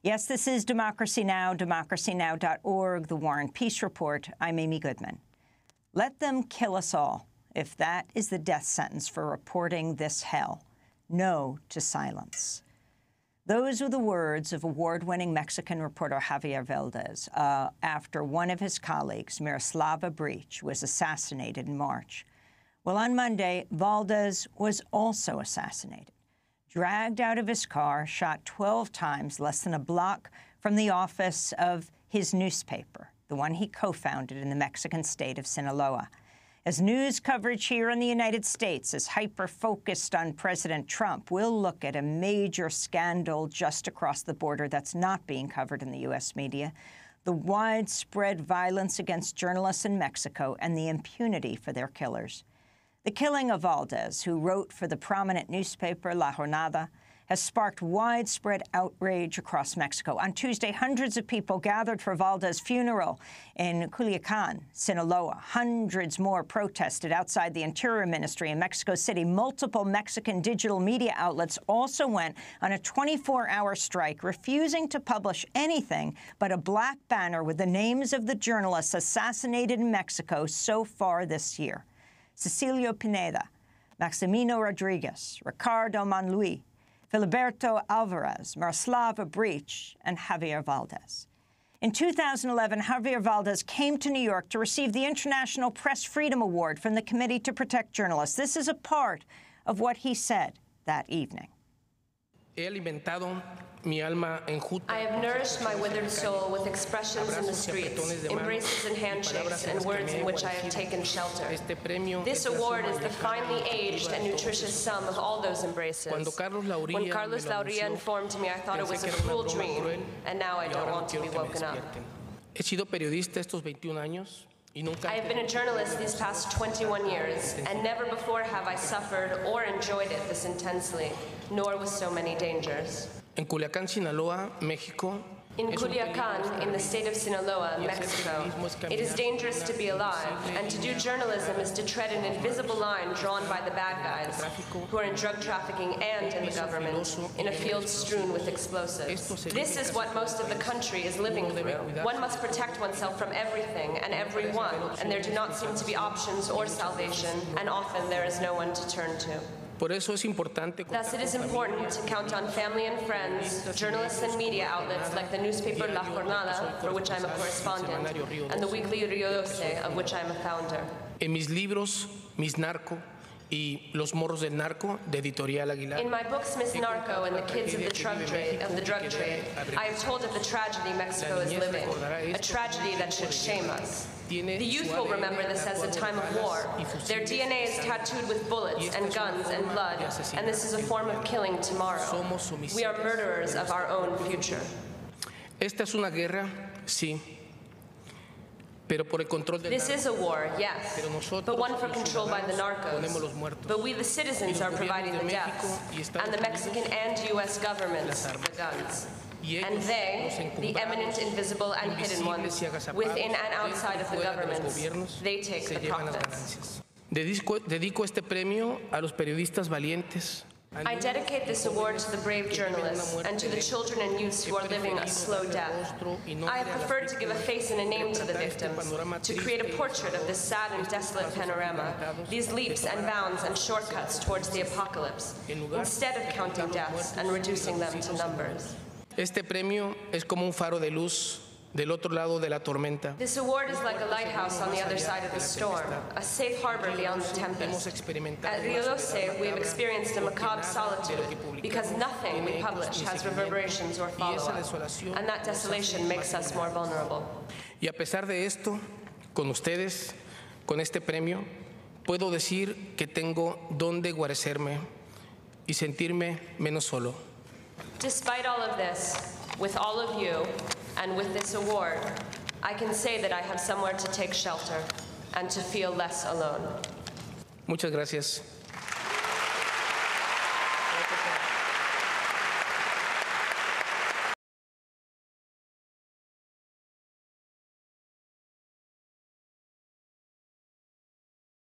Yes, this is Democracy Now!, democracynow.org, The War and Peace Report. I'm Amy Goodman. Let them kill us all, if that is the death sentence for reporting this hell. No to silence. Those were the words of award-winning Mexican reporter Javier Valdez after one of his colleagues, Miroslava Breach, was assassinated in March. Well, on Monday, Valdez was also assassinated. Dragged out of his car, shot 12 times less than a block from the office of his newspaper, the one he co-founded in the Mexican state of Sinaloa. As news coverage here in the United States is hyper-focused on President Trump, we'll look at a major scandal just across the border that's not being covered in the U.S. media, the widespread violence against journalists in Mexico, and the impunity for their killers. The killing of Valdez, who wrote for the prominent newspaper La Jornada, has sparked widespread outrage across Mexico. On Tuesday, hundreds of people gathered for Valdez's funeral in Culiacan, Sinaloa. Hundreds more protested outside the Interior Ministry in Mexico City. Multiple Mexican digital media outlets also went on a 24-hour strike, refusing to publish anything but a black banner with the names of the journalists assassinated in Mexico so far this year. Cecilio Pineda, Maximino Rodriguez, Ricardo Monluí, Filiberto Alvarez, Miroslava Breach, and Javier Valdez. In 2011, Javier Valdez came to New York to receive the International Press Freedom Award from the Committee to Protect Journalists. This is a part of what he said that evening. I have nourished my withered soul with expressions in the streets, embraces and handshakes, and words in which I have taken shelter. This award is the finely aged and nutritious sum of all those embraces. When Carlos Lauria informed me, I thought it was a cruel dream, and now I don't want to be woken up. I have been a journalist these past 21 years, and never before have I suffered or enjoyed it this intensely, nor with so many dangers. En Culiacán, Sinaloa, México. In Culiacan, in the state of Sinaloa, Mexico, it is dangerous to be alive, and to do journalism is to tread an invisible line drawn by the bad guys, who are in drug trafficking and in the government, in a field strewn with explosives. This is what most of the country is living through. One must protect oneself from everything and everyone, and there do not seem to be options or salvation, and often there is no one to turn to. Thus, it is important to count on family and friends, journalists and media outlets like the newspaper La Jornada, for which I'm a correspondent, and the weekly Rio 12, of which I'm a founder. En mis libros, Mis Narco y Los Morros del Narco, de Editorial Aguilar. In my books, Miss Narco and the Kids of the Drug Trade, I have told of the tragedy Mexico is living, a tragedy that should shame us. The youth will remember this as a time of war. Their DNA is tattooed with bullets and guns and blood, and this is a form of killing tomorrow. We are murderers of our own future. Esta es una guerra, sí. Pero por el control del This is a war, yes, but one for control by the narcos. But we, the citizens, are providing the deaths, and the Mexican and U.S. governments, the guns. And they, the eminent, invisible, and hidden ones, within and outside of the governments, they take the profits. Dedico este premio a los periodistas valientes. I dedicate this award to the brave journalists and to the children and youths who are living a slow death. I have preferred to give a face and a name to the victims, to create a portrait of this sad and desolate panorama, these leaps and bounds and shortcuts towards the apocalypse, instead of counting deaths and reducing them to numbers. Este premio es como un faro de luz del otro lado de la tormenta. This award is like a lighthouse on the other side of the storm, a safe harbor beyond the tempest. At Rio 12, we have experienced a macabre solitude because nothing we publish has reverberations or follow-up, and that desolation makes us more vulnerable. Y a pesar de esto, con ustedes, con este premio, puedo decir que tengo donde guarecerme y sentirme menos solo. Despite all of this, with all of you, and with this award, I can say that I have somewhere to take shelter and to feel less alone. Muchas gracias.